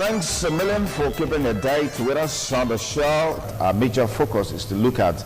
Thanks a million for keeping a date with us on the show. Our major focus is to look at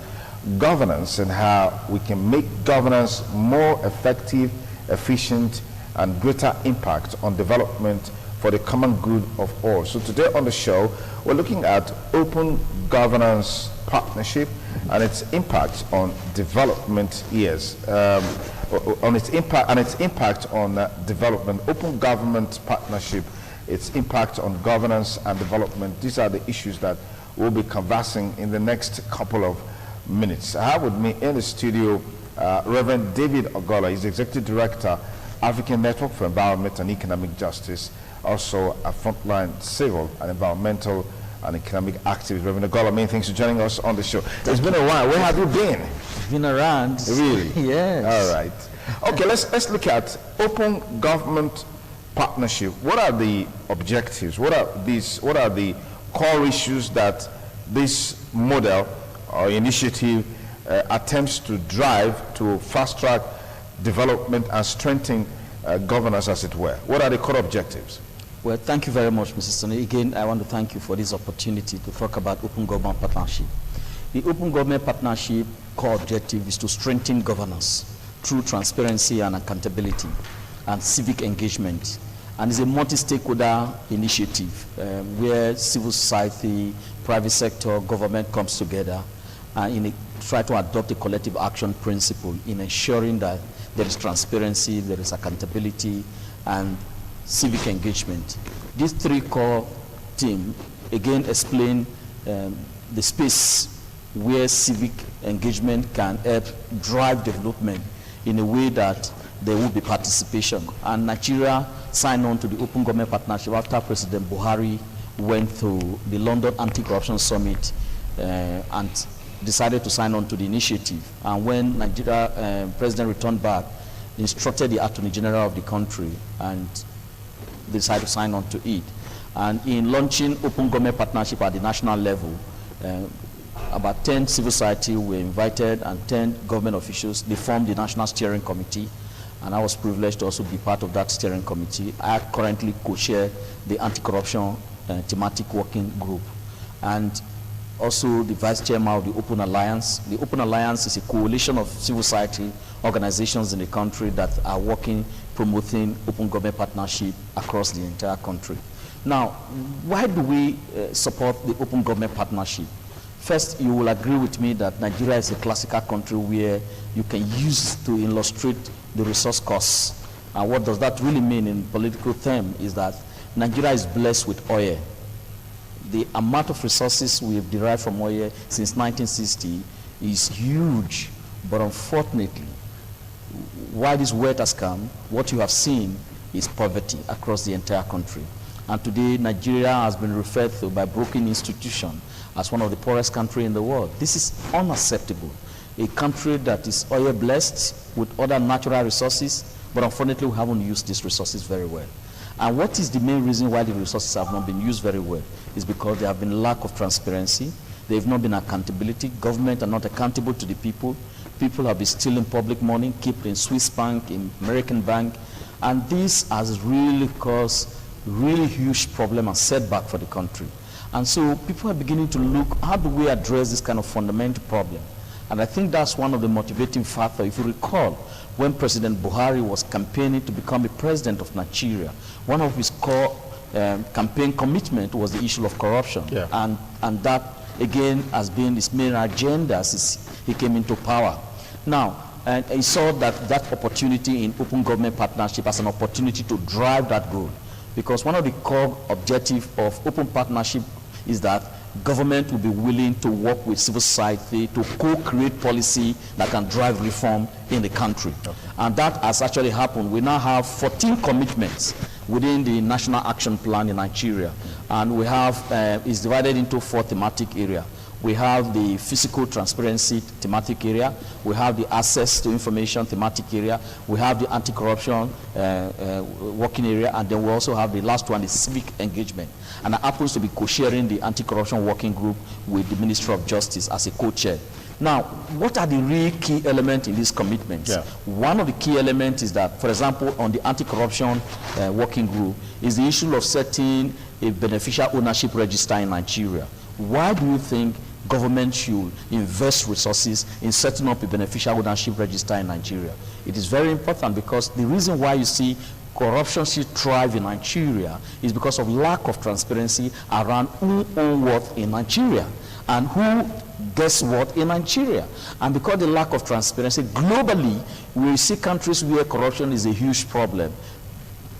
governance and how we can make governance more effective, efficient, and greater impact on development for the common good of all. So today on the show, we're looking at open governance partnership and its impact on development years. On its impact on development. Open government partnership, its impact on governance and development. These are the issues that we'll be conversing in the next couple of minutes. I have with me in the studio Reverend David Ogola. He's Executive Director, African Network for Environment and Economic Justice, also a frontline civil and environmental and economic activist. Reverend Ogola, many thanks for joining us on the show. It's been a while. Where have you been? Been around. Really? Yes. All right. Okay, let's look at open government partnership. What are the objectives? What are the core issues that this model or initiative attempts to drive to fast-track development and strengthen governance, as it were? What are the core objectives? Well, thank you very much, Mr. Sonny. Again, I want to thank you for this opportunity to talk about open government partnership. The open government partnership core objective is to strengthen governance through transparency and accountability and civic engagement. And it's a multi-stakeholder initiative where civil society, private sector, government comes together and try to adopt a collective action principle in ensuring that there is transparency, there is accountability, and civic engagement. These three core themes, again, explain the space where civic engagement can help drive development in a way that there will be participation. And Nigeria signed on to the Open Government Partnership after President Buhari went to the London Anti-Corruption Summit and decided to sign on to the initiative. And when Nigeria President returned back, instructed the Attorney General of the country and decided to sign on to it. And in launching Open Government Partnership at the national level, about 10 civil society were invited and 10 government officials. They formed the National Steering Committee, and I was privileged to also be part of that steering committee. I currently co-chair the Anti-Corruption Thematic Working Group, and also the vice chairman of the Open Alliance. The Open Alliance is a coalition of civil society organizations in the country that are working, promoting open government partnership across the entire country. Now, why do we support the open government partnership? First, you will agree with me that Nigeria is a classical country where you can use to illustrate the resource costs. And what does that really mean in political terms is that Nigeria is blessed with oil. The amount of resources we have derived from oil since 1960 is huge, but unfortunately, while this wealth has come, what you have seen is poverty across the entire country. And today, Nigeria has been referred to by broken institutions as one of the poorest countries in the world. This is unacceptable. A country that is oil blessed with other natural resources, but unfortunately we haven't used these resources very well. And what is the main reason why the resources have not been used very well is because there have been lack of transparency. There have not been accountability. Government are not accountable to the people. People have been stealing public money, kept in Swiss bank, in American bank, and this has really caused really huge problem and setback for the country. And so people are beginning to look, how do we address this kind of fundamental problem? And I think that's one of the motivating factors. If you recall, when President Buhari was campaigning to become the president of Nigeria, one of his core campaign commitment was the issue of corruption. Yeah. And that, again, has been his main agenda since he came into power. Now, and he saw that opportunity in open government partnership as an opportunity to drive that goal. Because one of the core objectives of open partnership is that government will be willing to work with civil society to co-create policy that can drive reform in the country. Okay. And that has actually happened. We now have 14 commitments within the National Action Plan in Nigeria. And we have, it's divided into 4 thematic areas. We have the physical transparency thematic area. We have the access to information thematic area. We have the anti-corruption working area. And then we also have the last one, the civic engagement. And I happens to be co-chairing the anti-corruption working group with the Ministry of Justice as a co-chair. Now, what are the real key elements in these commitments? Yeah. One of the key elements is that, for example, on the anti-corruption working group, is the issue of setting a beneficial ownership register in Nigeria. Why do you think government should invest resources in setting up a beneficial ownership register in Nigeria? It is very important, because the reason why you see corruption still thrive in Nigeria is because of lack of transparency around who owns what in Nigeria and who gets what in Nigeria. And because of the lack of transparency globally, we see countries where corruption is a huge problem.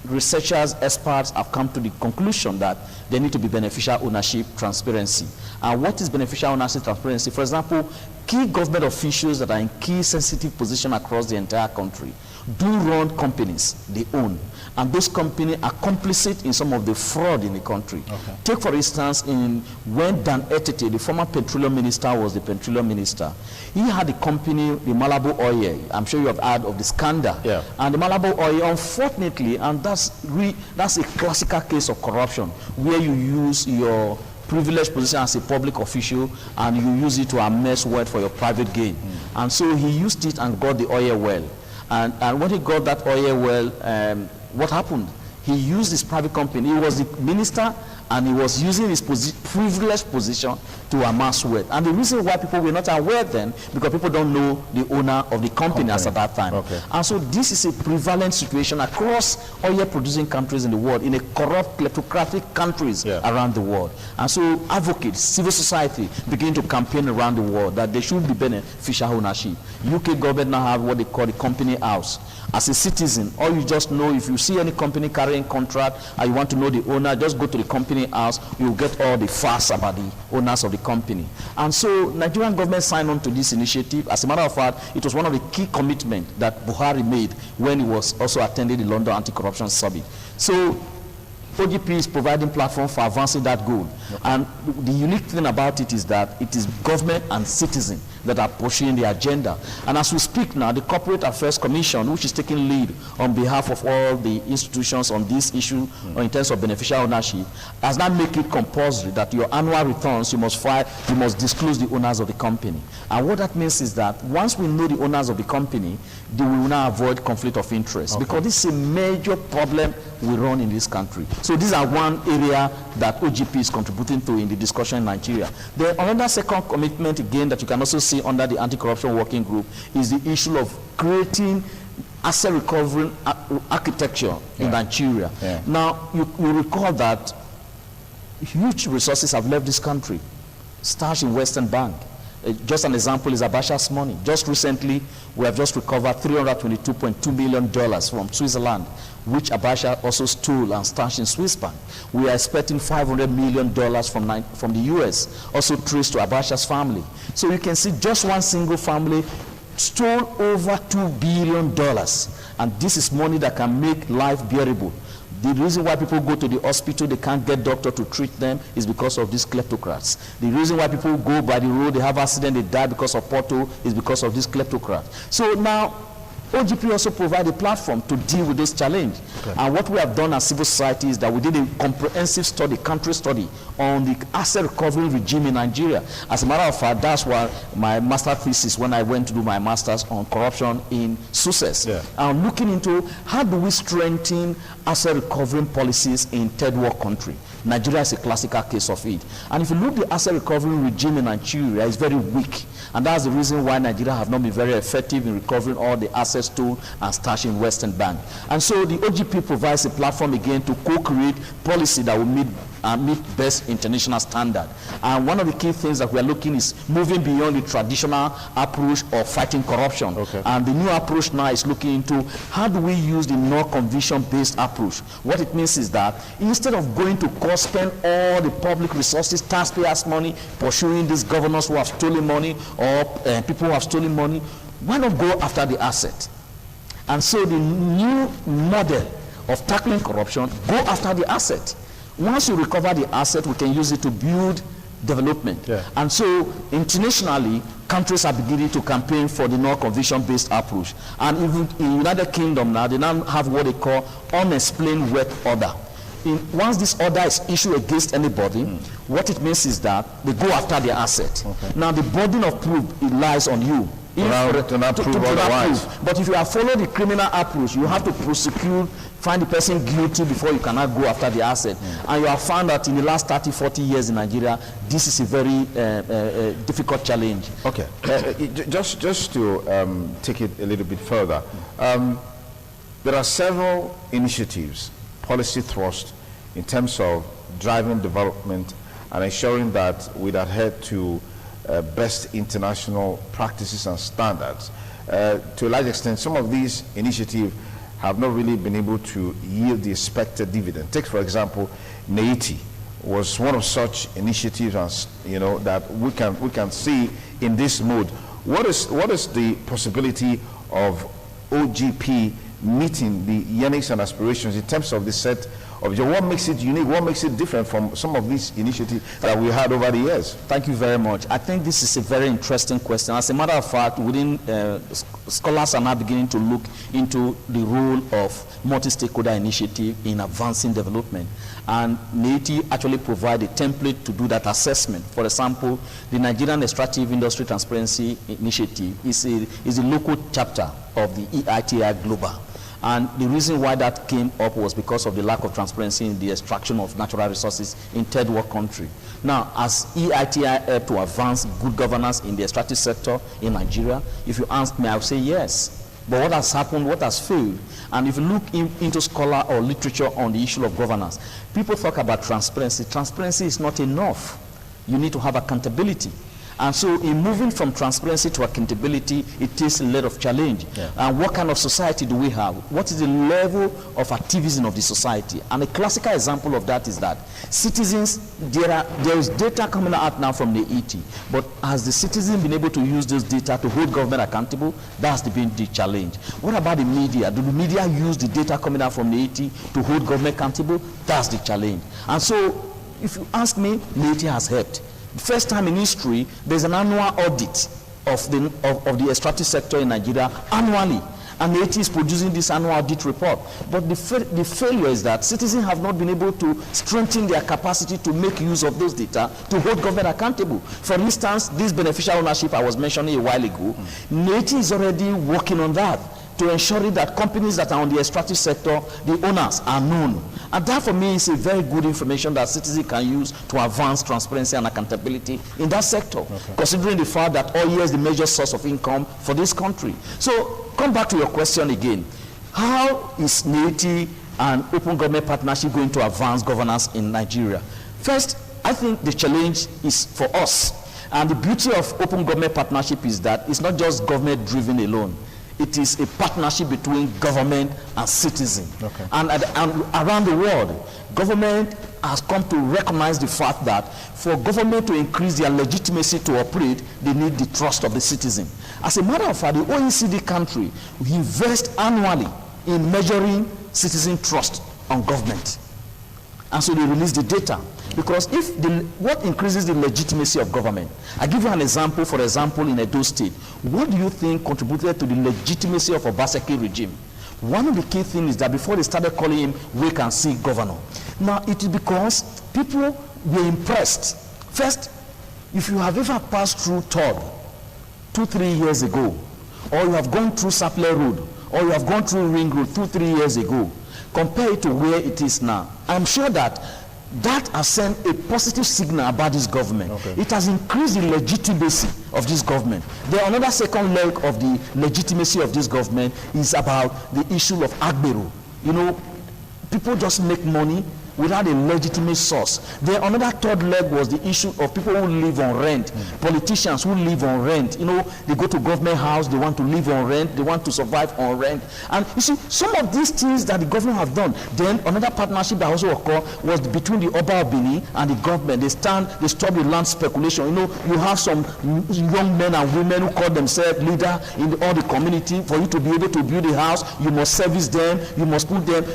Researchers, experts have come to the conclusion that there need to be beneficial ownership transparency. And what is beneficial ownership transparency? For example, key government officials that are in key sensitive positions across the entire country do run companies they own. And those companies are complicit in some of the fraud in the country. Okay. Take, for instance, when Dan Etete, the former petroleum minister, was the petroleum minister, he had a company, the Malabo Oil. I'm sure you have heard of the scandal. Yeah. And the Malabo Oil, unfortunately, and that's a classical case of corruption, where you use your privileged position as a public official and you use it to amass wealth for your private gain. And so he used it and got the oil well. And when he got that oil well, what happened? He used his private company. He was the minister, and he was using his privileged position to amass wealth. And the reason why people were not aware then, because people don't know the owner of the company as at that time. Okay. And so this is a prevalent situation across oil-producing countries in the world, in a corrupt, kleptocratic countries around the world. And so advocates, civil society begin to campaign around the world that there should be beneficial ownership. UK government now have what they call the company house. As a citizen, all you just know, if you see any company carrying contract and you want to know the owner, just go to the company house, you'll get all the facts about the owners of the company. And so Nigerian government signed on to this initiative. As a matter of fact, it was one of the key commitments that Buhari made when he was also attending the London Anti-Corruption Summit. So OGP is providing platform for advancing that goal. Okay. And the unique thing about it is that it is government and citizen that are pushing the agenda. And as we speak now, the Corporate Affairs Commission, which is taking lead on behalf of all the institutions on this issue in terms of beneficial ownership, has now made it compulsory that your annual returns, you must disclose the owners of the company. And what that means is that once we know the owners of the company, they will now avoid conflict of interest. Okay. Because this is a major problem we run in this country. So these are one area that OGP is contributing to in the discussion in Nigeria. Then another second commitment, again, that you can also see under the anti-corruption working group is the issue of creating asset recovery architecture in Nigeria. Yeah. Now, you recall that huge resources have left this country, stashed in Western Bank. Just an example is Abacha's money. Just recently, we have just recovered $322.2 million from Switzerland, which Abacha also stole and stashed in Swiss bank. We are expecting $500 million from the US, also traced to Abacha's family. So you can see just one single family stole over $2 billion. And this is money that can make life bearable. The reason why people go to the hospital, they can't get doctor to treat them, is because of these kleptocrats. The reason why people go by the road, they have accident, they die because of pothole, is because of these kleptocrats. So now, OGP also provide a platform to deal with this challenge. Okay. And what we have done as civil society is that we did a comprehensive study, country study, on the asset recovery regime in Nigeria. As a matter of fact, that's why my master thesis, when I went to do my master's on corruption in Sussex. Yeah. I'm looking into how do we strengthen asset recovery policies in third world country. Nigeria is a classical case of it. And if you look at the asset recovery regime in Nigeria, it's very weak. And that's the reason why Nigeria have not been very effective in recovering all the assets stolen and stashed in Western Bank. And so the OGP provides a platform again to co-create policy that will meet best international standard. And one of the key things that we are looking is moving beyond the traditional approach of fighting corruption. Okay. And the new approach now is looking into how do we use the non-conviction based approach. What it means is that instead of going to court, spend all the public resources, taxpayers' money, pursuing these governors who have stolen money or people who have stolen money, why not go after the asset? And so the new model of tackling corruption, go after the asset. Once you recover the asset, we can use it to build development. Yeah. And so internationally, countries are beginning to campaign for the non-conviction based approach. And even in the United Kingdom now, they now have what they call unexplained wealth order. once this order is issued against anybody, what it means is that they go after their asset. Okay. Now the burden of proof, it lies on you. To not prove otherwise. But if you have followed the criminal approach, you have to prosecute, find the person guilty before you cannot go after the asset. And you have found that in the last 30, 40 years in Nigeria, this is a very difficult challenge. Okay. Just to take it a little bit further, there are several initiatives, policy thrust, in terms of driving development and ensuring that we adhere to best international practices and standards. To a large extent, some of these initiatives have not really been able to yield the expected dividend. Take, for example, NEITI was one of such initiatives, as, that we can see in this mode. What is the possibility of OGP meeting the yearnings and aspirations in terms of the set of what makes it unique, what makes it different from some of these initiatives that we had over the years? Thank you very much. I think this is a very interesting question. As a matter of fact, scholars are now beginning to look into the role of multi-stakeholder initiative in advancing development. And NEITI actually provide a template to do that assessment. For example, the Nigerian Extractive Industry Transparency Initiative is a local chapter of the EITI Global. And the reason why that came up was because of the lack of transparency in the extraction of natural resources in third world country. Now, as EITI helped to advance good governance in the extractive sector in Nigeria, if you ask me, I would say yes. But what has happened, what has failed? And if you look into scholar or literature on the issue of governance, people talk about transparency. Transparency is not enough. You need to have accountability. And so in moving from transparency to accountability, it takes a lot of challenge. Yeah. And what kind of society do we have? What is the level of activism of the society? And a classical example of that is that citizens, there is data coming out now from the ET, but has the citizen been able to use this data to hold government accountable? That's been the challenge. What about the media? Do the media use the data coming out from the ET to hold government accountable? That's the challenge. And so if you ask me, NEITI has helped. First time in history, there's an annual audit of the extractive sector in Nigeria annually. And NEITI is producing this annual audit report. But the failure is that citizens have not been able to strengthen their capacity to make use of those data to hold government accountable. For instance, this beneficial ownership I was mentioning a while ago, NEITI is already working on that to ensure that companies that are on the extractive sector, the owners are known. And that for me is a very good information that citizens can use to advance transparency and accountability in that sector, considering the fact that oil is the major source of income for this country. So come back to your question again. How is NEITI and Open Government Partnership going to advance governance in Nigeria? First, I think the challenge is for us. And the beauty of Open Government Partnership is that it's not just government driven alone. It is a partnership between government and citizen. Okay. And around the world, government has come to recognize the fact that for government to increase their legitimacy to operate, they need the trust of the citizen. As a matter of fact, the OECD country invest annually in measuring citizen trust on government. And so they release the data. Because what increases the legitimacy of government? I give you an example, for example, in Edo State. What do you think contributed to the legitimacy of Obaseki regime? One of the key things is that before they started calling him wait and see governor. Now, it is because people were impressed. First, if you have ever passed through Todd 2-3 years ago, or you have gone through Sapele Road, or you have gone through Ring Road 2-3 years ago, compare it to where it is now, I'm sure that has sent a positive signal about this government. Okay. It has increased the legitimacy of this government. The another second leg of the legitimacy of this government is about the issue of Agbero. You know, people just make money without a legitimate source. Then another third leg was the issue of people who live on rent, politicians who live on rent. You know, they go to government house, they want to live on rent, they want to survive on rent. And you see, some of these things that the government have done. Then another partnership that also occurred was between the Oba of Benin and the government. They stop the land speculation. You know, you have some young men and women who call themselves leader in all the community. For you to be able to build a house, you must service them, you must put them,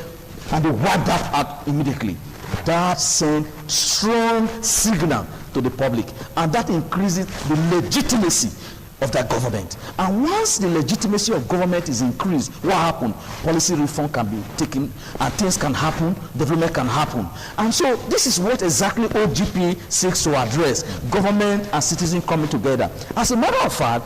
and they wipe that out immediately. That sends strong signal to the public, and that increases the legitimacy. of that government. And once the legitimacy of government is increased, what happens? Policy reform can be taken and things can happen, development can happen. And so this is what exactly OGP seeks to address, government and citizen coming together. As a matter of fact,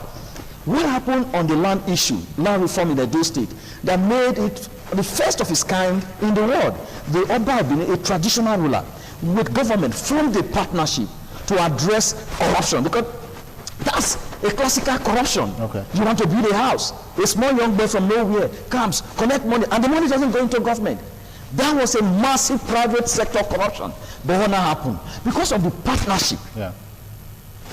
what happened on the land issue, land reform in Edo State, that made it the first of its kind in the world? The Oba had been a traditional ruler with government formed a partnership to address corruption, because that's a classical corruption. Okay. You want to build a house, a small young boy from nowhere comes, collect money, and the money doesn't go into government. That was a massive private sector corruption. But what now happened? Because of the partnership,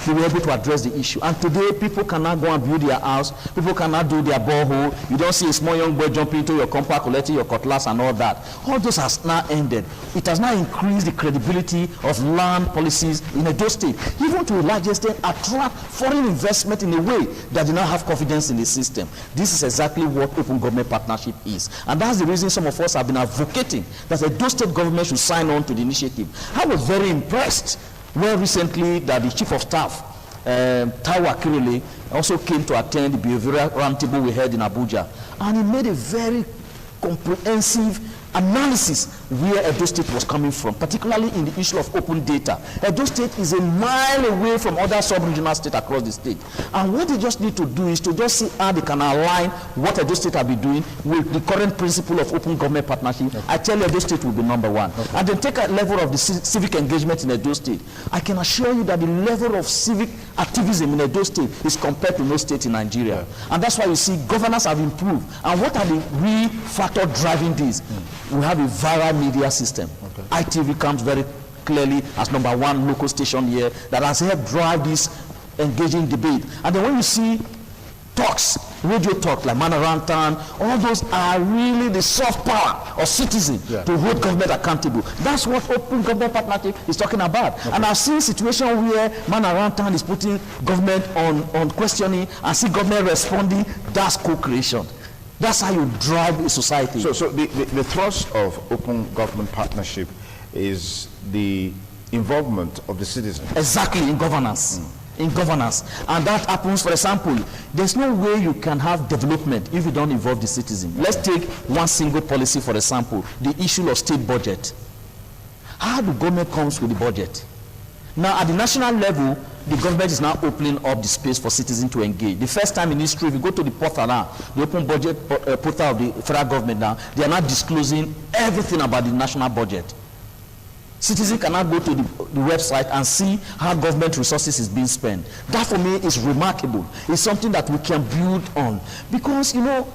they were able to address the issue. And today, people cannot go and build their house. People cannot do their borehole. You don't see a small young boy jumping into your compound, collecting your cutlass and all that. All those has now ended. It has now increased the credibility of land policies in Edo State, even to a large extent attract foreign investment in a way that they now have confidence in the system. This is exactly what open government partnership is. And that's the reason some of us have been advocating that the Edo State government should sign on to the initiative. I was very impressed when recently that the chief of staff, Taiwo Akirele, also came to attend the behavioral roundtable we held in Abuja, and he made a very comprehensive analysis where Edo State was coming from, particularly in the issue of open data. Edo State is a mile away from other sub-regional states across the state. And what they just need to do is to just see how they can align what Edo State have been doing with the current principle of open government partnership. Okay. I tell you, Edo State will be number one. Okay. And then take a level of the civic engagement in Edo State. I can assure you that the level of civic activism in Edo State is compared to no state in Nigeria. Yeah. And that's why you see governance have improved. And what are the real factors driving this? We have a viral media system. Okay. ITV comes very clearly as number one local station here that has helped drive this engaging debate. And then when you see talks, radio talk like Man Around Town, all those are really the soft power of citizens to hold government accountable. That's what open government partnership is talking about. Okay. And I've seen situations where Man Around Town is putting government on questioning and see government responding. That's co-creation. That's how you drive a society. So the thrust of open government partnership is the involvement of the citizens. Exactly, in governance. In governance. And that happens, for example, there's no way you can have development if you don't involve the citizen. Let's take one single policy, for example, the issue of state budget. How the government comes with the budget? Now, at the national level, the government is now opening up the space for citizens to engage. The first time in history, if you go to the portal now, the open budget portal of the federal government now, they are now disclosing everything about the national budget. Citizens cannot go to the website and see how government resources is being spent. That for me is remarkable. It's something that we can build on. Because, you know,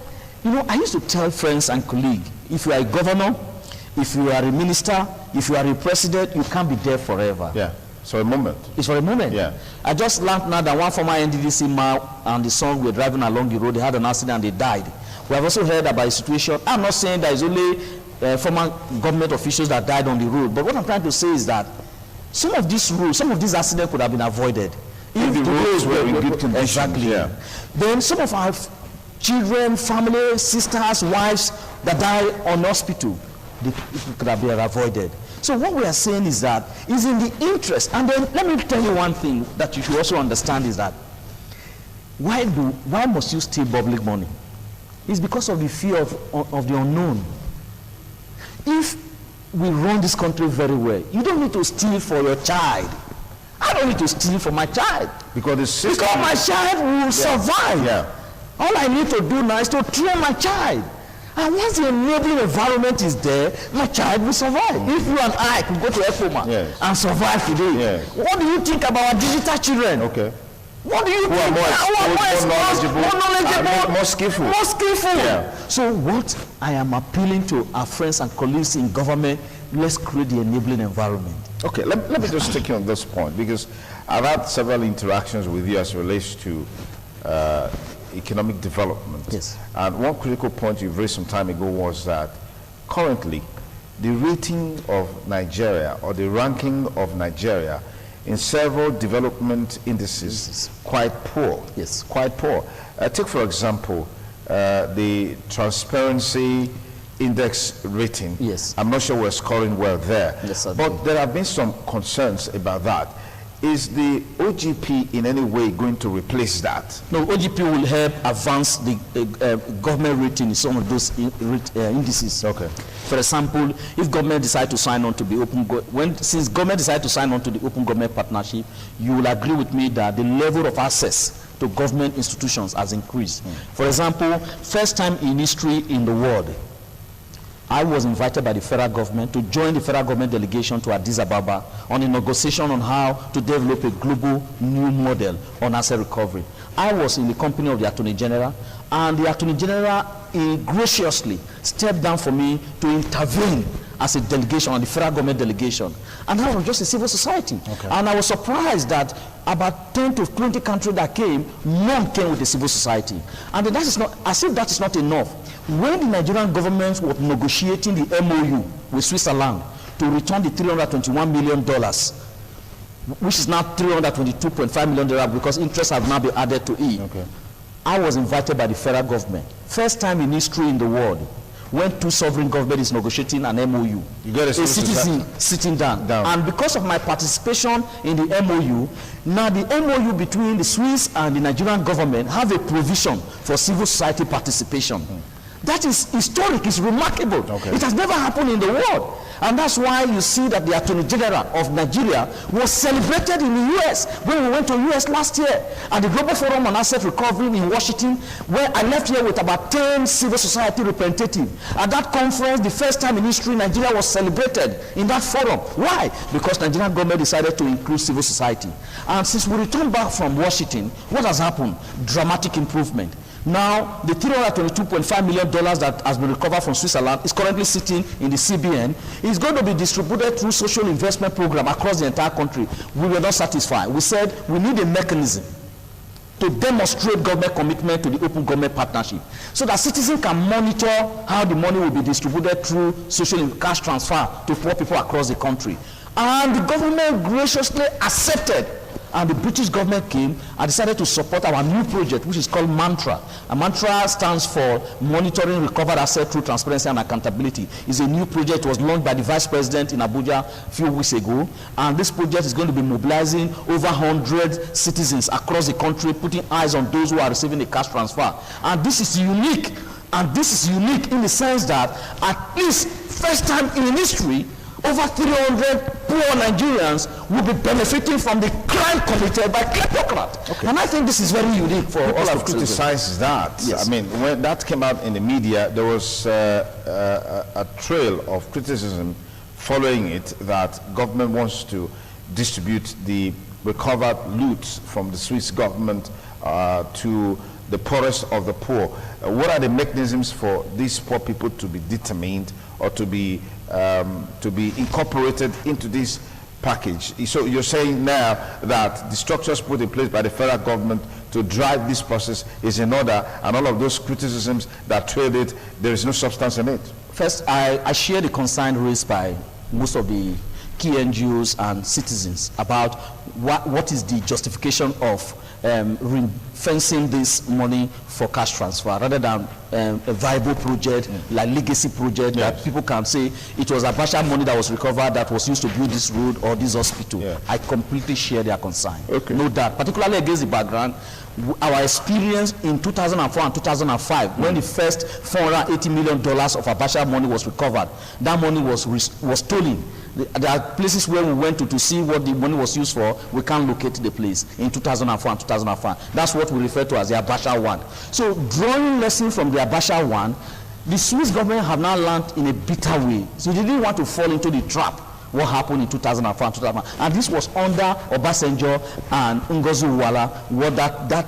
I used to tell friends and colleagues, if you are a governor, if you are a minister, if you are a president, you can't be there forever. Yeah. So a moment. It's for a moment. Yeah. I just learned now that one former NDDC man and the son were driving along the road. They had an accident and they died. We have also heard about a situation. I'm not saying that it's only former government officials that died on the road. But what I'm trying to say is that some of these rules, some of these accidents could have been avoided. If the roads were in good condition. Exactly. Yeah. Then some of our children, family, sisters, wives that die on hospital, they could have been avoided. So what we are saying is that is in the interest. And then let me tell you one thing that you should also understand is that why must you steal public money? It's because of the fear of the unknown. If we run this country very well, you don't need to steal for your child. I don't need to steal for my child. Because my child will survive. Yeah. All I need to do now is to train my child. And once the enabling environment is there, my child will survive. If you and I could go to ECOMA and survive today, what do you think about our digital children? Okay. What do you think? More knowledgeable, more skillful. More skillful. Yeah. So what I am appealing to our friends and colleagues in government, let's create the enabling environment. Okay, let me just take you on this point, because I've had several interactions with you as it relates to economic development. Yes. And one critical point you've raised some time ago was that currently the rating of Nigeria, or the ranking of Nigeria in several development indices, quite poor. Yes. Quite poor. Take, for example, the Transparency Index rating. Yes. I'm not sure we're scoring well there. Yes, but there have been some concerns about that. Is the OGP in any way going to replace that? No, OGP will help advance the government rating in some of those indices. Okay. For example, if government decide to sign on to the since government decide to sign on to the Open Government Partnership, you will agree with me that the level of access to government institutions has increased. For example, first time in history in the world, I was invited by the federal government to join the federal government delegation to Addis Ababa on a negotiation on how to develop a global new model on asset recovery. I was in the company of the Attorney General, and the Attorney General graciously stepped down for me to intervene as a delegation, on the federal government delegation. And that was just a civil society. Okay. And I was surprised that about 10 to 20 countries that came, none came with the civil society. And that is not, as if that is not enough. When the Nigerian government was negotiating the MOU with Switzerland to return the $321 million, which is now $322.5 million because interest have now been added to it. Okay. I was invited by the federal government. First time in history in the world, when two sovereign governments is negotiating an MOU, you got a citizen sitting down. And because of my participation in the MOU, now the MOU between the Swiss and the Nigerian government have a provision for civil society participation. That is historic, it's remarkable. Okay. It has never happened in the world. And that's why you see that the Attorney General of Nigeria was celebrated in the US when we went to US last year at the Global Forum on Asset Recovery in Washington, where I left here with about 10 civil society representatives. At that conference, the first time in history, Nigeria was celebrated in that forum. Why? Because Nigerian government decided to include civil society. And since we returned back from Washington, what has happened? Dramatic improvement. Now, the $322.5 million that has been recovered from Switzerland is currently sitting in the CBN. It's going to be distributed through social investment program across the entire country. We were not satisfied. We said we need a mechanism to demonstrate government commitment to the Open Government Partnership so that citizens can monitor how the money will be distributed through social cash transfer to poor people across the country. And the government graciously accepted. And the British government came and decided to support our new project, which is called MANTRA. And MANTRA stands for Monitoring Recovered Assets Through Transparency and Accountability. It's a new project. It was launched by the Vice President in Abuja a few weeks ago. And this project is going to be mobilizing over 100 citizens across the country, putting eyes on those who are receiving a cash transfer. And this is unique. And this is unique in the sense that at least first time in history, over 300 poor Nigerians will be benefiting from the crime committed by kleptocrats. Okay. And I think this is very unique for all of criticize that. Yes. I mean, when that came out in the media, there was a trail of criticism following it that government wants to distribute the recovered loot from the Swiss government to the poorest of the poor. What are the mechanisms for these poor people to be determined or to be incorporated into this package? So you're saying now that the structures put in place by the federal government to drive this process is in order, and all of those criticisms that trailed it, there is no substance in it? First, I share the concern raised by most of the key NGOs and citizens about what is the justification of fencing this money for cash transfer rather than a viable project like legacy project that people can say it was Abacha money that was recovered that was used to build this road or this hospital. I completely share their concern. No doubt, particularly against the background our experience in 2004 and 2005 when the first $480 million of Abacha money was recovered. That money was stolen. There are places where we went to see what the money was used for. We can't locate the place in 2004 and 2005. That's what we refer to as the Abacha one. So drawing lesson from the Abacha one, the Swiss government have now learned in a bitter way. So they didn't want to fall into the trap what happened in 2004 and 2005. And this was under Obasanjo and Ngozi Uwala, what that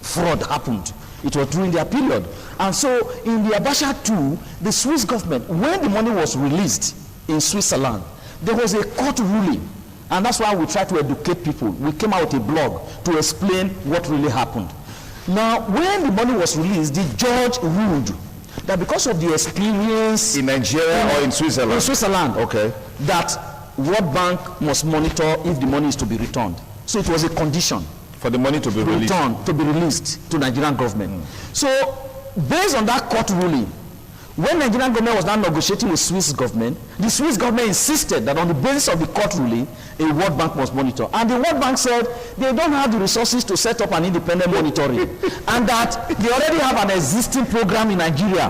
fraud happened. It was during their period. And so in the Abacha 2, the Swiss government, when the money was released in Switzerland, there was a court ruling. And that's why we try to educate people. We came out with a blog to explain what really happened. Now, when the money was released, the judge ruled that because of the experience in Nigeria or in Switzerland? In Switzerland. Okay. That World Bank must monitor if the money is to be returned. So it was a condition for the money to be released to Nigerian government. So based on that court ruling, When Nigerian government was now negotiating with Swiss government, the Swiss government insisted that on the basis of the court ruling, a World Bank must monitor. And the World Bank said they don't have the resources to set up an independent monitoring, and that they already have an existing program in Nigeria,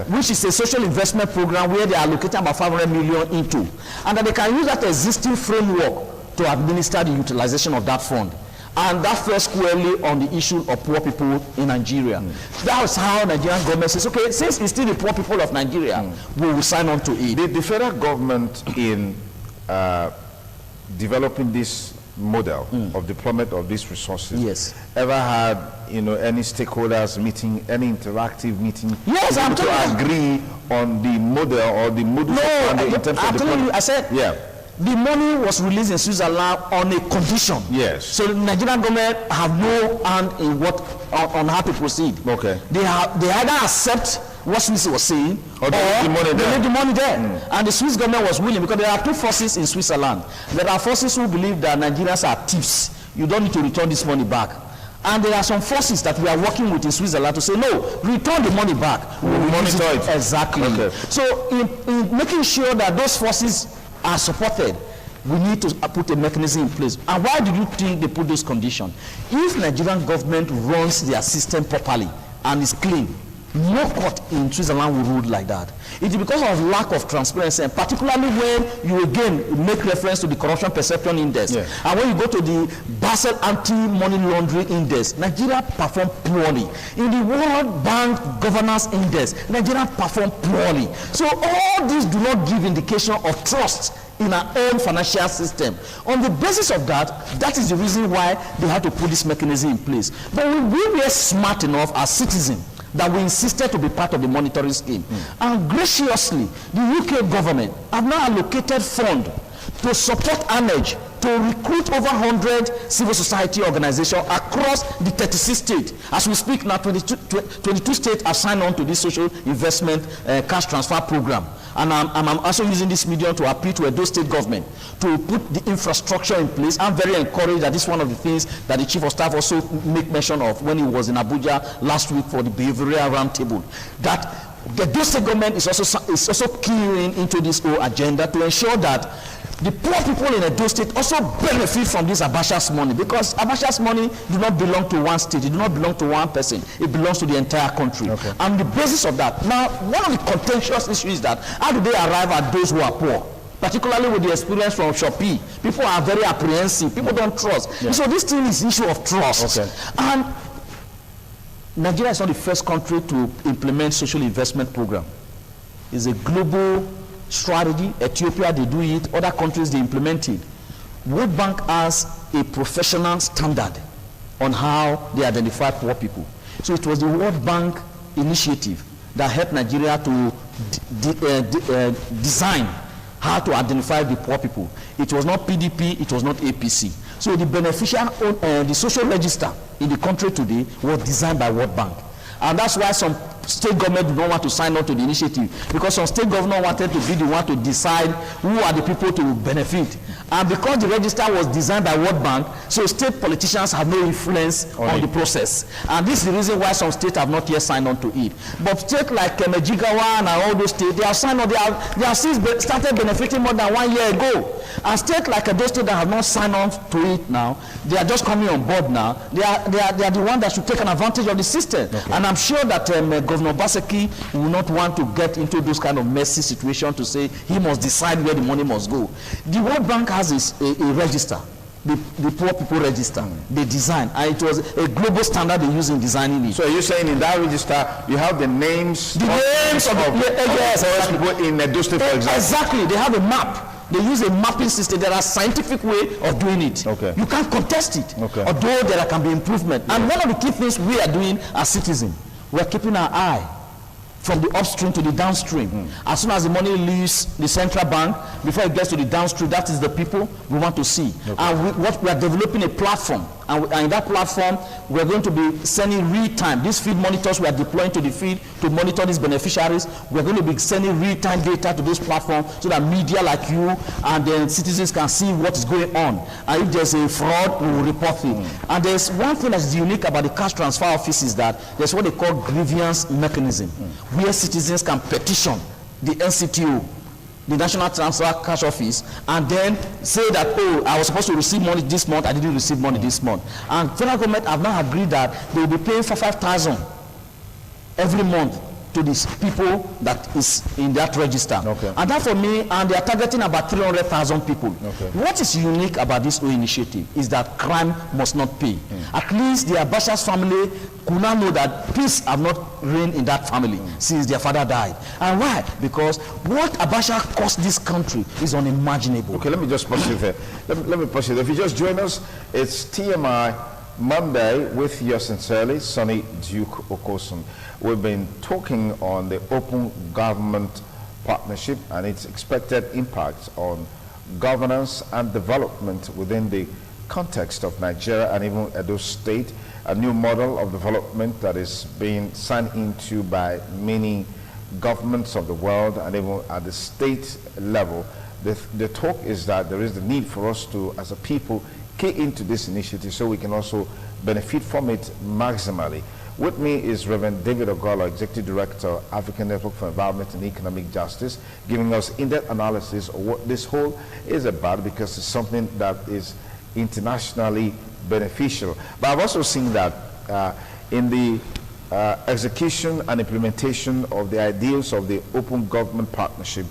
which is a social investment program where they are allocating about 500 million into, and that they can use that existing framework to administer the utilization of that fund. And that fell squarely on the issue of poor people in Nigeria. That was how Nigerian government says, okay, since it's still the poor people of Nigeria, we will sign on to it. The federal government in developing this model of deployment of these resources ever had, any stakeholders meeting, any interactive meeting? Yes, I'm to agree on the model or the modus operandi in terms of deployment? I said, the money was released in Switzerland on a condition. Yes. So the Nigerian government have no hand in on how to proceed. Okay. They either accept what Swiss was saying, or they leave the money there. And the Swiss government was willing, because there are two forces in Switzerland. There are forces who believe that Nigerians are thieves. You don't need to return this money back. And there are some forces that we are working with in Switzerland to say, no, return the money back. We will monitor it. Exactly. Okay. So in making sure that those forces are supported, we need to put a mechanism in place. And why do you think they put those conditions? If Nigerian government runs their system properly and is clean, no court in Switzerland will rule like that. It is because of lack of transparency, and particularly when you again make reference to the corruption perception index. And when you go to the Basel anti-money laundering index, Nigeria performed poorly. In the World Bank governance index, Nigeria performed poorly. So all these do not give indication of trust in our own financial system. On the basis of that, that is the reason why they had to put this mechanism in place. But we were smart enough as citizens that we insisted to be part of the monitoring scheme. And graciously, the UK government have now allocated funds to support ANEG to recruit over 100 civil society organizations across the 36 states. As we speak now, 22 states have signed on to this social investment cash transfer program. And I'm also using this medium to appeal to Edo State government to put the infrastructure in place. I'm very encouraged that this is one of the things that the Chief of Staff also make mention of when he was in Abuja last week for the behavioral roundtable. That the Edo State government is also keying into this whole agenda to ensure that the poor people in Edo State also benefit from this Abacha's money, because Abacha's money do not belong to one state, it do not belong to one person, it belongs to the entire country. And the basis of that, now one of the contentious issues is that how do they arrive at those who are poor? Particularly with the experience from Shopee, people are very apprehensive, people don't trust. So this thing is issue of trust. And Nigeria is not the first country to implement social investment program. It's a global strategy. Ethiopia, they do it. Other countries, they implement it. World Bank has a professional standard on how they identify poor people. So it was the World Bank initiative that helped Nigeria to design how to identify the poor people. It was not PDP, it was not APC. So the beneficial, the social register in the country today was designed by World Bank. And that's why some state government do not want to sign on to the initiative, because some state government wanted to be the one to decide who are the people to benefit. And because the register was designed by World Bank, so state politicians have no influence on the process. And this is the reason why some states have not yet signed on to it. But states like Jigawa and all those states, they have signed on, they have since started benefiting more than 1 year ago. And states like those states that have not signed on to it now, they are just coming on board now. They are the ones that should take an advantage of the system. And I'm sure that Governor Baseki will not want to get into those kind of messy situations to say he must decide where the money must go. The World Bank has a register, the poor people register. They design, and it was a global standard they use in designing it. So you're saying in that register you have the names of people in Edo State, for example? Exactly, they have a map. They use a mapping system. There are scientific way of doing it. You can't contest it, although there can be improvement. And one of the key things we are doing as citizens, we are keeping our eye from the upstream to the downstream. As soon as the money leaves the central bank, before it gets to the downstream, that is the people we want to see. And we are developing a platform And in that platform, we're going to be sending real-time. These field monitors we are deploying to the field to monitor these beneficiaries. We're going to be sending real-time data to those platforms so that media like you and then citizens can see what is going on. And if there's a fraud, we will report it. And there's one thing that's unique about the cash transfer office is that there's what they call grievance mechanism, where citizens can petition the NCTO, the National Transfer Cash Office, and then say that, oh, I was supposed to receive money this month, I didn't receive money this month. And federal government have now agreed that they will be paying for 5,000 every month to these people that is in that register. Okay. And that for me, and they are targeting about 300,000 people. Okay. What is unique about this whole initiative is that crime must not pay. At least the Abacha's family could now know that peace have not reigned in that family since their father died. And why? Because what Abacha cost this country is unimaginable. Okay, let me just pause you there. Let me pause you there. If you just join us, it's TMI Monday with yours sincerely, Sonny Duke Okosun. We've been talking on the open government partnership and its expected impact on governance and development within the context of Nigeria and even Edo State, a new model of development that is being signed into by many governments of the world and even at the state level. The talk is that there is the need for us to, as a people, key into this initiative so we can also benefit from it maximally. With me is Reverend David Ogolo, Executive Director, African Network for Environment and Economic Justice, giving us in-depth analysis of what this whole is about, because it's something that is internationally beneficial. But I've also seen that in the execution and implementation of the ideals of the open government partnership,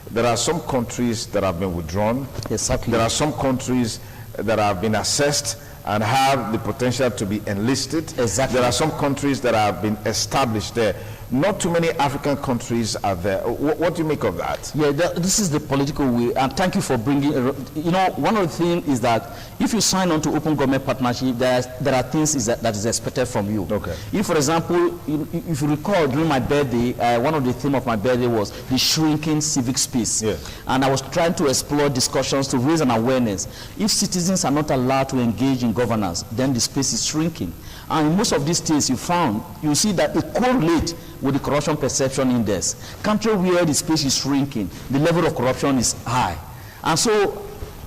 there are some countries that have been withdrawn. Exactly. There are some countries that have been assessed and have the potential to be enlisted. Exactly. There are some countries that have been established there. Not too many African countries are there. What do you make of that? Yeah, this is the political way, and thank you for bringing, you know, one of the things is that if you sign on to open government partnership, there are things that is expected from you. Okay. If, for example, if you recall, during my birthday, one of the themes of my birthday was the shrinking civic space. Yes. And I was trying to explore discussions to raise an awareness. If citizens are not allowed to engage in governance, then the space is shrinking. And in most of these states you see that it correlates with the corruption perception index. Country where the space is shrinking, the level of corruption is high. And so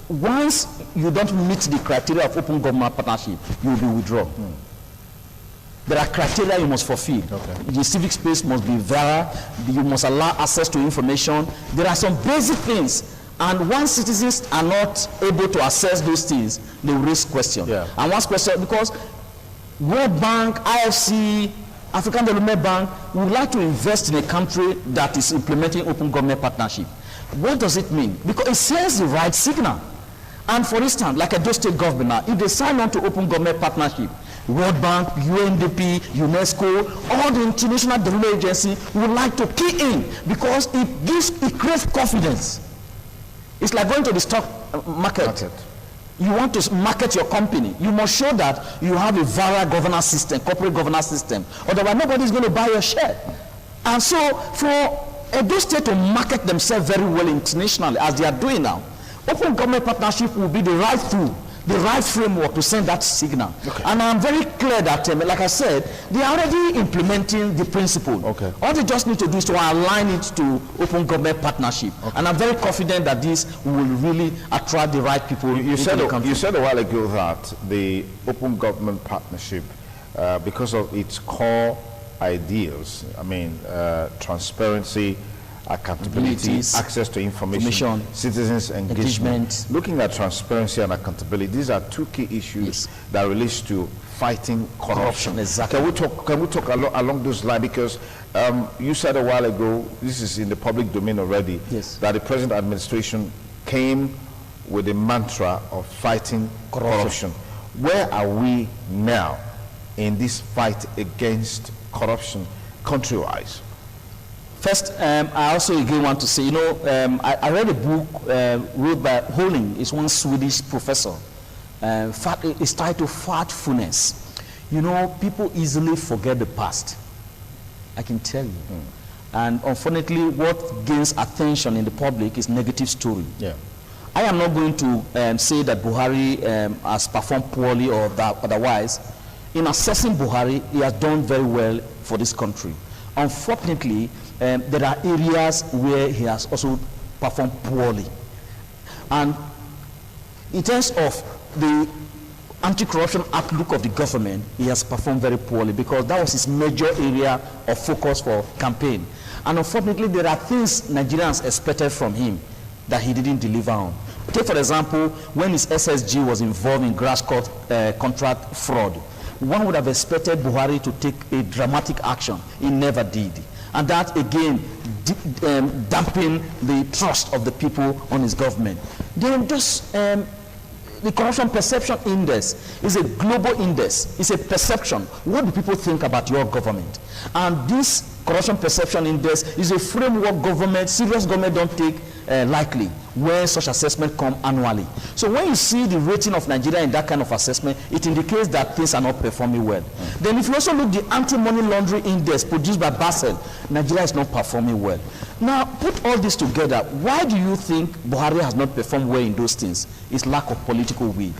once you don't meet the criteria of open government partnership, you will be withdrawn. There are criteria you must fulfill. Okay. The civic space must be viral. You must allow access to information. There are some basic things. And once citizens are not able to access those things, they will raise questions. Yeah. And once question, because World Bank, IFC, African Development Bank would like to invest in a country that is implementing open government partnership. What does it mean? Because it sends the right signal. And for instance, like a Edo State government now, if they sign on to open government partnership, World Bank, UNDP, UNESCO, all the international development agencies would like to key in because it creates confidence. It's like going to the stock market. You want to market your company, you must show that you have a viral governance system, corporate governance system. Otherwise, nobody is going to buy your share. And so, for Edo State to market themselves very well internationally, as they are doing now, open government partnership will be the right tool, the right framework to send that signal. Okay. And I'm very clear that, like I said, they are already implementing the principle. Okay. All they just need to do is to align it to open government partnership. Okay. And I'm very confident that this will really attract the right people. You said a while ago that the open government partnership, because of its core ideals, I mean, transparency, accountability, access to information, citizens engagement. Looking at transparency and accountability, these are two key issues that relates to fighting corruption. Exactly. Can we talk along those lines? Because you said a while ago, this is in the public domain already, that the present administration came with the mantra of fighting corruption. Where are we now in this fight against corruption country-wise? First, I also again want to say, you know, I read a book wrote by Holling. It's one Swedish professor. It's titled Fatfulness. You know, people easily forget the past. I can tell you. And unfortunately, what gains attention in the public is negative story. Yeah. I am not going to say that Buhari has performed poorly or that otherwise. In assessing Buhari, he has done very well for this country. Unfortunately, there are areas where he has also performed poorly. And in terms of the anti-corruption outlook of the government, he has performed very poorly because that was his major area of focus for campaign. And unfortunately, there are things Nigerians expected from him that he didn't deliver on. Take, for example, when his SSG was involved in grassroots contract fraud, one would have expected Buhari to take a dramatic action. He never did. And that, again, dampened the trust of the people on his government. Then just the corruption perception index is a global index. It's a perception. What do people think about your government? And this corruption perception index is a framework government, serious government don't take lightly when such assessment come annually. So when you see the rating of Nigeria in that kind of assessment, it indicates that things are not performing well. Then if you also look the anti-money laundering index produced by Basel, Nigeria is not performing well. Now, put all this together, why do you think Buhari has not performed well in those things? It's lack of political will.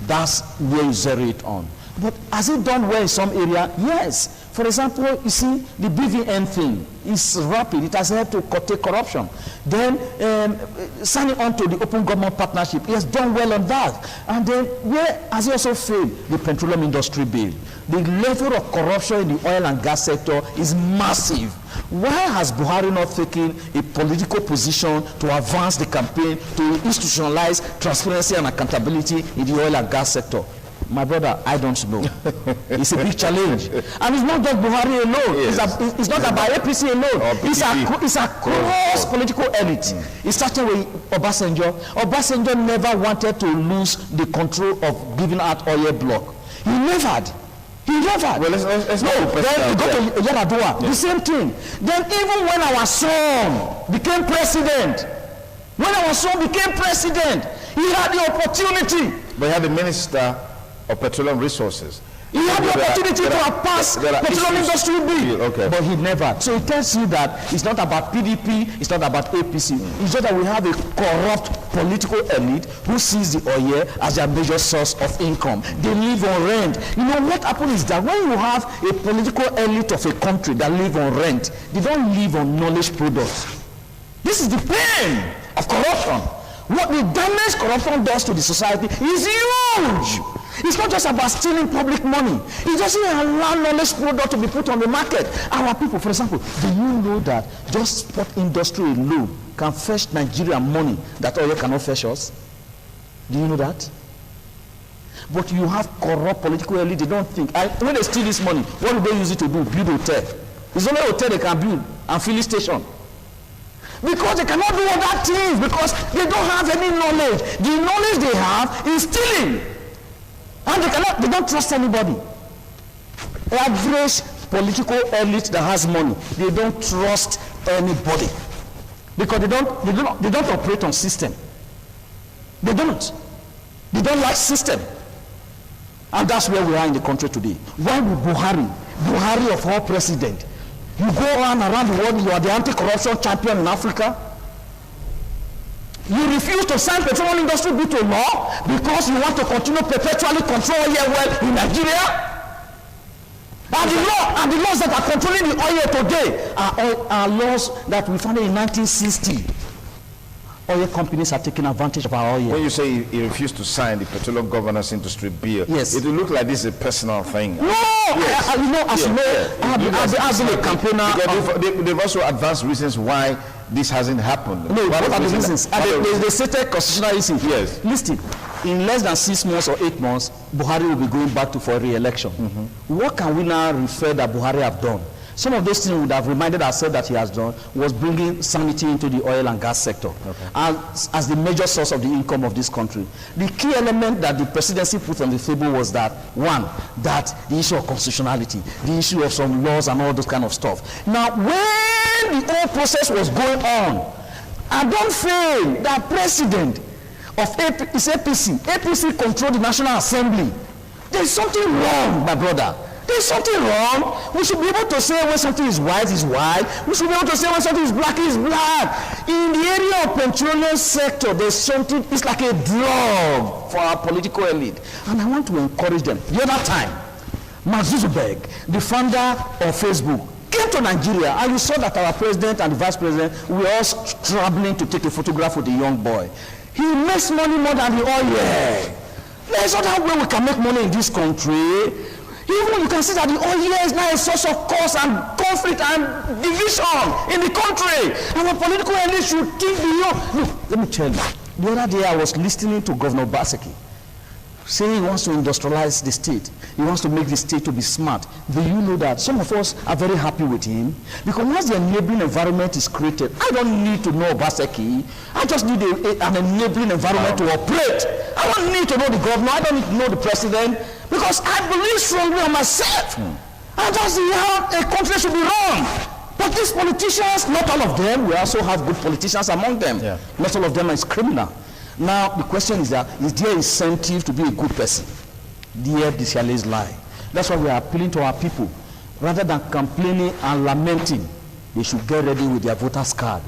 That's where you zero it on. But has it done well in some area? Yes. For example, you see, the BVN thing is rapid. It has helped to curtail corruption. Then signing on to the open government partnership, he has done well on that. And then where has he also failed? The petroleum industry bill. The level of corruption in the oil and gas sector is massive. Why has Buhari not taken a political position to advance the campaign to institutionalize transparency and accountability in the oil and gas sector? My brother, I don't know. It's a big challenge. And it's not just Buhari alone. Yes. It's not about APC alone. It's a cross political elite. It started with Obasanjo. Obasanjo never wanted to lose the control of giving out oil block. He never. He never. Well, let's no, then he got to Yaradua. The same thing. Then even when our son became president, he had the opportunity. But he had the minister of petroleum resources. He had the opportunity to have passed petroleum industry bill, but he never. So it tells you that it's not about PDP, it's not about APC. It's just that we have a corrupt political elite who sees the oil as their major source of income. They live on rent. You know what happens is that when you have a political elite of a country that live on rent, they don't live on knowledge products. This is the pain of corruption. What the damage corruption does to the society is huge. It's not just about stealing public money. It doesn't allow knowledge product to be put on the market. Our people, for example, do you know that just sport industry alone can fetch Nigeria money that oil cannot fetch us? Do you know that? But you have corrupt political elite, they don't think. When they steal this money, what do they use it to do? Build hotel. It's only hotel they can build and filling station. Because they cannot do other things, because they don't have any knowledge. The knowledge they have is stealing. And they don't trust anybody. Average political elite that has money, they don't trust anybody. Because they don't operate on system. They don't. They don't like system. And that's where we are in the country today. Why would Buhari of all president, you go around the world, you are the anti-corruption champion in Africa. You refuse to sign petroleum industry bill to law because you want to continue perpetually control oil well in Nigeria. And the laws that are controlling the oil today are laws that we found in 1960. Oil companies are taking advantage of our oil. When you say he refused to sign the petroleum governance industry bill, yes, it will look like this is a personal thing. No, yes. I've been a campaigner. They've also advanced reasons why this hasn't happened. No, what are the reasons? They stated constitutional issues. Yes. Listen, in less than 6 months or 8 months, Buhari will be going back for re-election. What can we now refer that Buhari have done? Some of those things we would have reminded ourselves that he has done was bringing sanity into the oil and gas sector as the major source of the income of this country. The key element that the presidency put on the table was that, one, that the issue of constitutionality, the issue of some laws and all those kind of stuff. Now, when the whole process was going on, I don't feel that president of APC controlled the National Assembly. There's something wrong, my brother. There's something wrong. We should be able to say when something is white is white. We should be able to say when something is black is black. In the area of petroleum sector, there's something, it's like a drug for our political elite. And I want to encourage them. The other time, Mark Zuckerberg, the founder of Facebook, came to Nigeria, and we saw that our president and the vice president were all struggling to take a photograph with a young boy. He makes money more than the oil. There's other way we can make money in this country. Even you can see that the oil is now a source of cost and conflict and division in the country. Our political elite should think beyond. Look, let me tell you. The other day I was listening to Governor Baseki saying he wants to industrialize the state. He wants to make the state to be smart. Do you know that some of us are very happy with him? Because once the enabling environment is created, I don't need to know Baseki. I just need an enabling environment to operate. I don't need to know the governor. I don't need to know the president. Because I believe strongly on myself. And that's how a country should be run. But these politicians, not all of them, we also have good politicians among them. Yeah. Not all of them is criminal. Now, the question is that, is there incentive to be a good person? There the challenges lie. That's why we are appealing to our people. Rather than complaining and lamenting, they should get ready with their voter's card.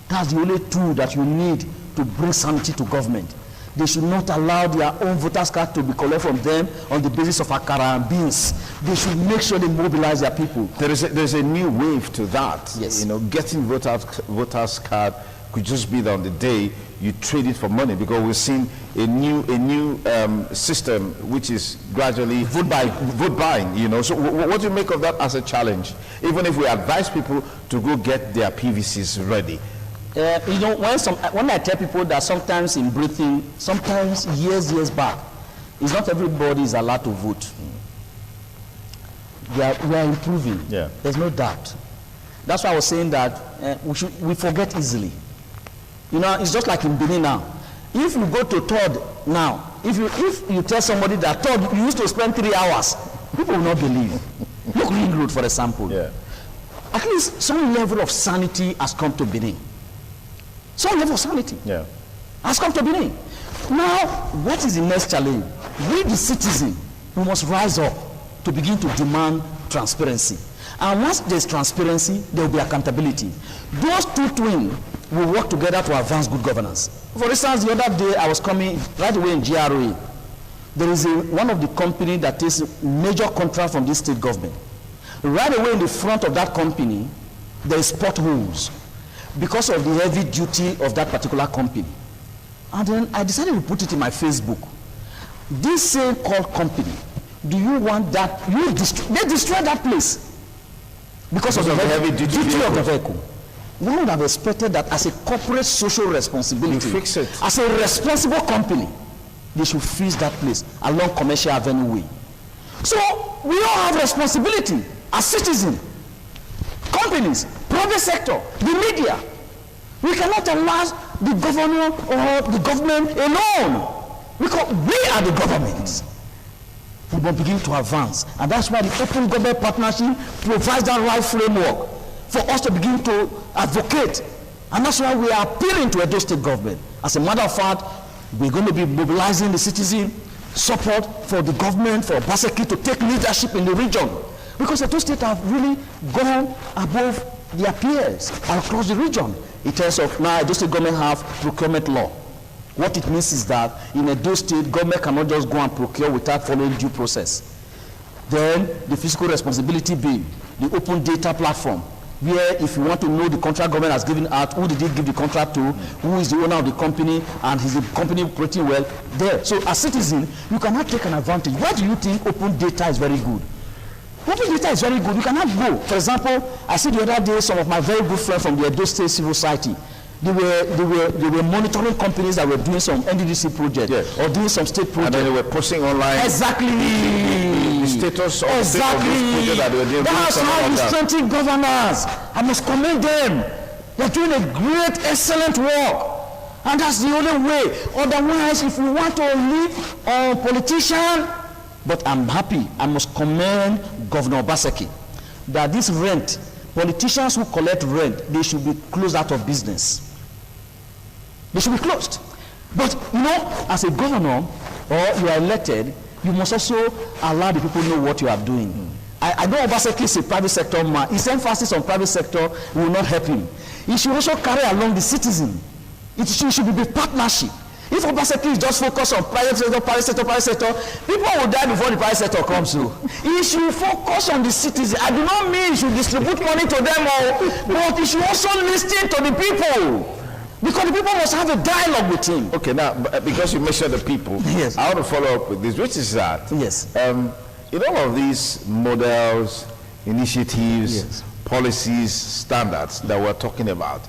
That's the only tool that you need to bring sanity to government. They should not allow their own voter's card to be collected from them on the basis of akara and beans. They should make sure they mobilize their people. There's a new wave to that. Yes. You know, getting voter's card could just be that on the day you trade it for money, because we've seen a new system which is gradually vote buying. You know, so what do you make of that as a challenge? Even if we advise people to go get their PVCs ready. You know, when I tell people that sometimes in Britain, sometimes years back, it's not everybody is allowed to vote. We are improving. Yeah. There's no doubt. That's why I was saying that we forget easily. You know, it's just like in Benin now. If you go to third now, if you tell somebody that third you used to spend 3 hours, people will not believe. Look, Ring Road, for example. Yeah. At least some level of sanity has come to Benin. Some level of sanity has come to Benin. Now, what is the next challenge? We, the citizen, we must rise up to begin to demand transparency. And once there's transparency, there will be accountability. Those two twins will work together to advance good governance. For instance, the other day I was coming right away in GRA. There is one of the company that takes major contract from this state government. Right away in the front of that company, there is potholes because of the heavy duty of that particular company. And then I decided to put it in my Facebook. This same called company, do you want that? They destroy that place because of the heavy duty of the vehicle. One would have expected that as a corporate social responsibility, you fix it. As a responsible company, they should fix that place along Commercial Avenue Way. So we all have responsibility as citizens, companies, private sector, the media. We cannot allow the governor or the government alone, because we are the government. We will begin to advance, and that's why the Open Government Partnership provides that right framework for us to begin to advocate. And that's why we are appealing to Edo State government. As a matter of fact, we're going to be mobilizing the citizen support for the government, for Baseki to take leadership in the region. Because Edo State have really gone above their peers across the region in terms of now Edo State government have procurement law. What it means is that in Edo State, government cannot just go and procure without following due process. Then the fiscal responsibility being the open data platform, where if you want to know the contract government has given out, who did it give the contract to, who is the owner of the company, and is the company operating well, there. So as citizen, you cannot take an advantage. Why do you think open data is very good? Open data is very good. You cannot go. For example, I see the other day some of my very good friends from the Edo State Civil Society. They were monitoring companies that were doing some NDDC project or doing some state project. And then they were posting online. Exactly. The status of the project that they were doing. That's how you strengthen governance. I must commend them. They're doing a great, excellent work. And that's the only way. Otherwise, if we want to leave a politician, but I'm happy, I must commend Governor Baseki that this rent, politicians who collect rent, they should be closed out of business. They should be closed. But you know, as a governor or you are elected, you must also allow the people know what you are doing. I know Obaseki is a private sector man. His emphasis on private sector will not help him. He should also carry along the citizen. It should be a partnership. If Obaseki is just focused on private sector, people will die before the private sector comes through. He should focus on the citizen. I do not mean he should distribute money to them all, but he should also listen to the people. Because the people must have a dialogue with him. Okay, now, because you mentioned the people, yes. I want to follow up with this, which is that, yes. In all of these models, initiatives, yes. policies, standards that we're talking about,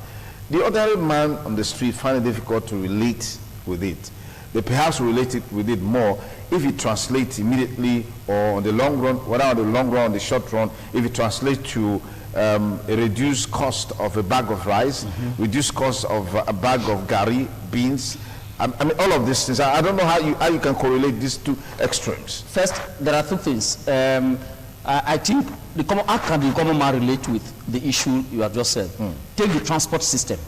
the ordinary man on the street finds it difficult to relate with it. They perhaps relate it with it more if it translates immediately or on the long run, whether on the long run, on the short run, if it translates to a reduced cost of a bag of rice, reduced cost of a bag of gari, beans. I mean, all of these things. I don't know how you can correlate these two extremes. First, there are two things. I think how can the common man relate with the issue you have just said? Take the transport system.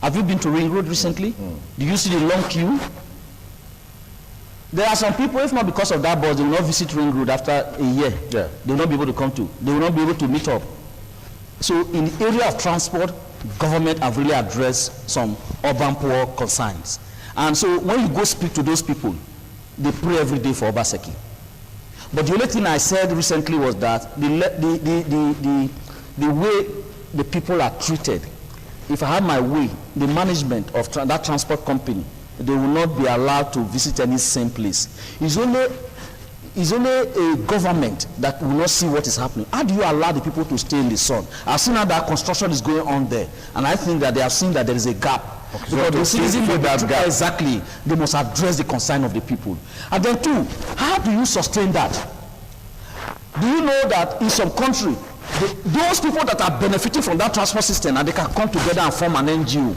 Have you been to Ring Road recently? Do you see the long queue? There are some people, if not because of that bus, they will not visit Ring Road after a year. Yeah. They will not be able to come to. They will not be able to meet up. So in the area of transport, government have really addressed some urban poor concerns. And so when you go speak to those people, they pray every day for Obaseki. But the only thing I said recently was that the way the people are treated, if I had my way, the management of that transport company, they will not be allowed to visit any same place. It's only a government that will not see what is happening. How do you allow the people to stay in the sun? I've seen how that construction is going on there, and I think that they have seen that there is a gap. Okay, because so the citizens will that gap. Exactly, they must address the concern of the people. And then two, how do you sustain that? Do you know that in some country, those people that are benefiting from that transport system, and they can come together and form an NGO,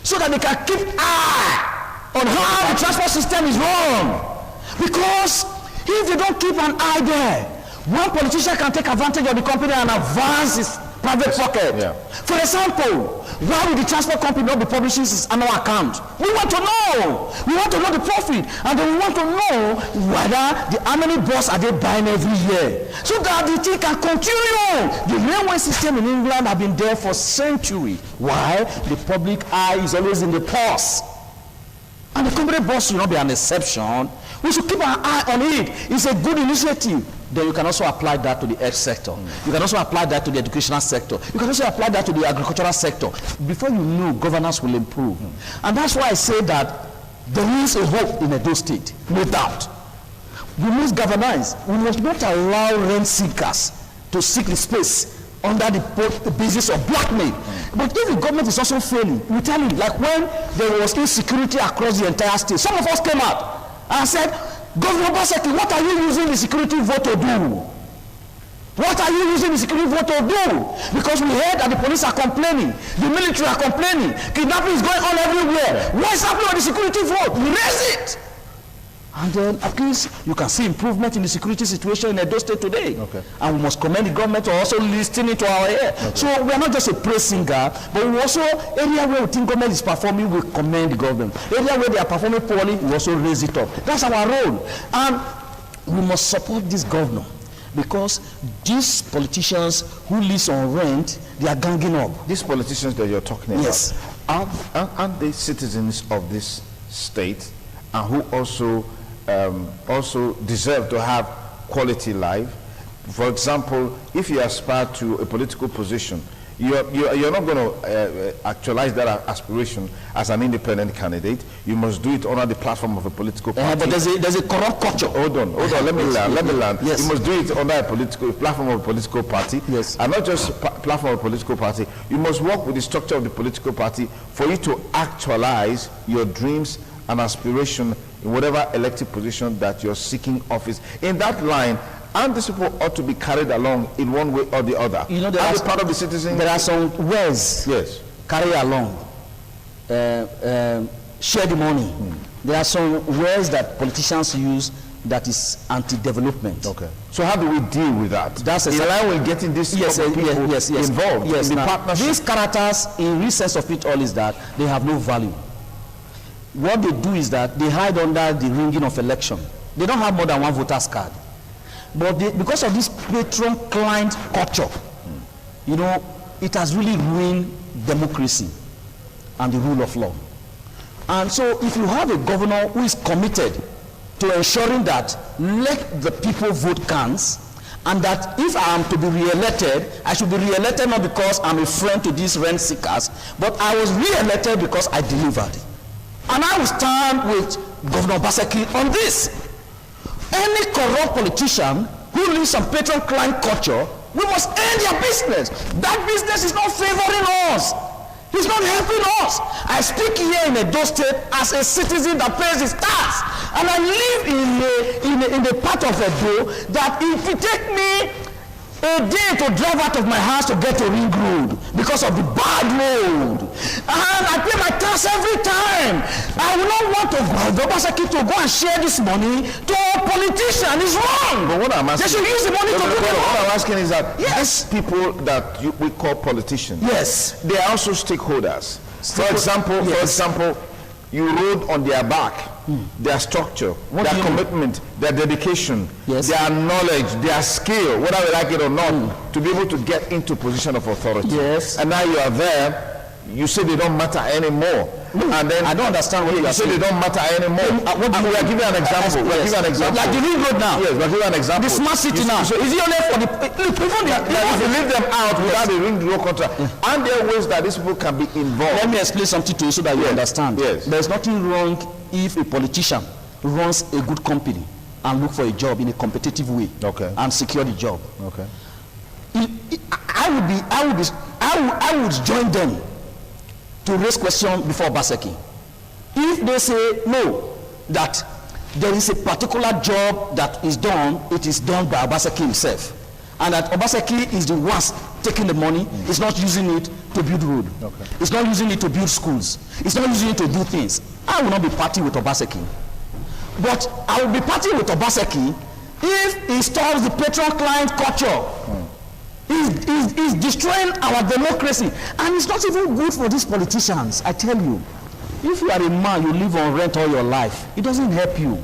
so that they can keep eye on how the transport system is run. Because if they don't keep an eye there, one politician can take advantage of the company and advance his private pocket. Yeah. For example, why would the transport company not be publishing his annual account? We want to know. We want to know the profit, and then we want to know whether how many buses are they buying every year, so that the thing can continue. The railway system in England have been there for centuries. Why? The public eye is always in the pulse. And the company bus will not be an exception. We should keep an eye on it. It's a good initiative. Then you can also apply that to the health sector. You can also apply that to the educational sector. You can also apply that to the agricultural sector. Before you know, governance will improve. And that's why I say that there is a hope in Edo State, no doubt. We must galvanize. We must not allow rent seekers to seek the space under the basis of blackmail. But if the government is also failing, we tell you, like when there was insecurity across the entire state, some of us came out and said, Governor Obaseki, what are you using the security vote to do? What are you using the security vote to do? Because we heard that the police are complaining, the military are complaining, kidnapping is going on everywhere. What is happening on the security vote? We raise it. And then at least you can see improvement in the security situation in Edo State today. Okay. And we must commend the government for also listening to our ear. Okay. So we are not just a praise singer, but we also, area where we think government is performing, we commend the government. Area where they are performing poorly, we also raise it up. That's our role. And we must support this governor, because these politicians who live on rent, they are ganging up. These politicians that you're talking about, yes, aren't they citizens of this state, and who also deserve to have quality life? For example, if you aspire to a political position, you're not going to actualize that aspiration as an independent candidate. You must do it under the platform of a political party. But there's a corrupt culture. Hold on, let me learn. Yes. You must do it under a platform of a political party. Yes. And not just platform of a political party. You must work with the structure of the political party for you to actualize your dreams and aspiration in whatever elected position that you're seeking office. In that line, and these people ought to be carried along in one way or the other. You know, as part of the citizen. There are some ways. Yes. Carry along. Share the money. There are some ways that politicians use that is anti-development. Okay. So how do we deal with that? That's in line with getting these people involved in the partnership. These characters, in real sense of it all, is that they have no value. What they do is that they hide under the ringing of election. They don't have more than one voter's card. But because of this patron-client culture, you know, it has really ruined democracy and the rule of law. And so if you have a governor who is committed to ensuring that let the people vote counts, and that if I am to be re-elected, I should be re-elected not because I'm a friend to these rent seekers, but I was re-elected because I delivered. And I will stand with Governor Obaseki on this. Any corrupt politician who lives on patron-client culture, we must end their business. That business is not favoring us. It's not helping us. I speak here in Edo State as a citizen that pays his tax. And I live in a part of Edo that if it take me a day to drive out of my house to get to Ring Road because of the bad road, and I pay my tax every time, I will not want to go and share this money to a politician. It's wrong. But what I'm asking, they should use the money to do the work. What I'm asking is that yes, these people that we call politicians, yes, they are also stakeholders. For example, you rode on their back. Their structure, their commitment, their dedication, their knowledge, their skill, whether we like it or not, to be able to get into position of authority. Yes. And now you are there, you say they don't matter anymore. And then I don't understand what you are saying. You say they don't matter anymore. We are giving an example. We are giving an example. Like the Ring Road now. Yes, we are giving an example. The smart city now. So is it only for the if you leave them out without a Ring Road contract, and there are ways that these people can be involved. Let me explain something to you so that you understand. Yes. There's nothing wrong if a politician runs a good company and look for a job in a competitive way, and secure the job. I would join them to raise questions before Obaseki. If they say no, that there is a particular job that is done, it is done by Obaseki himself, and that Obaseki is the one taking the money, is not using it to build road, it's not using it to build schools, it's not using it to do things, I will not be partying with Obaseki. But I will be partying with Obaseki if he stops the patron-client culture. He's destroying our democracy, and it's not even good for these politicians. I tell you, if you are a man, you live on rent all your life, it doesn't help you.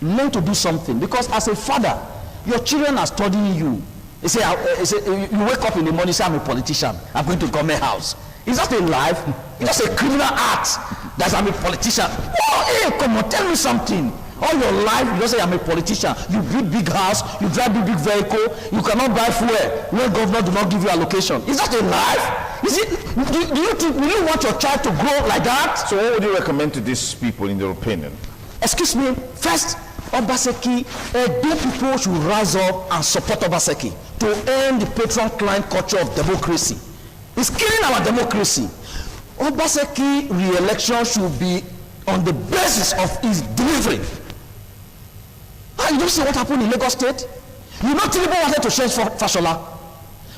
Learn to do something, because as a father, your children are studying you. You say, you wake up in the morning, say, I'm a politician, I'm going to government house. It's not a life, it's just a criminal act that I'm a politician. Oh, hey, come on, tell me something. All your life, you just say I'm a politician. You build big house, you drive big vehicle, you cannot buy fuel when governor do not give you allocation. Is that a life? Is it? Do you want your child to grow like that? So what would you recommend to these people in your opinion? Excuse me, first, Obaseki, Edo people should rise up and support Obaseki to end the patron-client culture of democracy. It's killing our democracy. Obaseki re-election should be on the basis of his delivery. You don't see what happened in Lagos State? You know Tinubu wanted to change Fashola.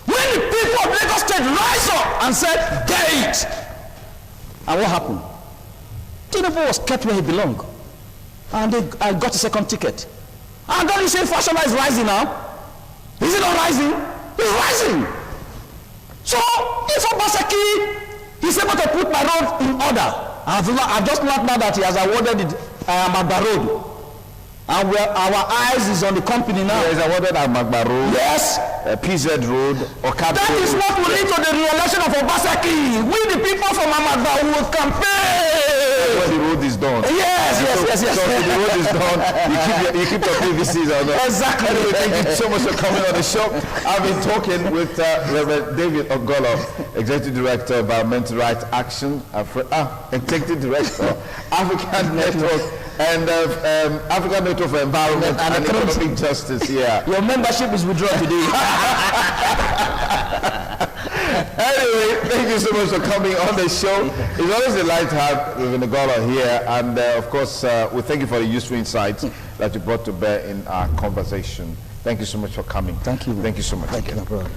When the people of Lagos State rise up and said, get it! And what happened? Tinubu was kept where he belonged. And I got a second ticket. And then you say Fashola is rising now? Is it not rising? It's rising! So, if Obaseki is able to put my road in order, I've just learned now that he has awarded Magba Road. And our eyes is on the company now. He has awarded Magba Road. Yes. PZ Road. That is what will lead to the re-election of Obaseki. We the people from Magba will campaign. When the road is done. Yes. So when the road is done, you keep your PVCs on. Exactly. Anyway, thank you so much for coming on the show. I've been talking with Reverend David Ogolo, Executive Director of Environmental Rights Action, Executive Director, African Network, and African Network for Environment and Economic Justice. Yeah. Your membership is withdrawn today. Anyway, thank you so much for coming on the show. It's always a delight to have Reverend Ogolo here, and of course, we thank you for the useful insights that you brought to bear in our conversation. Thank you so much for coming. Thank you. Thank you so much. Thank you, my brother.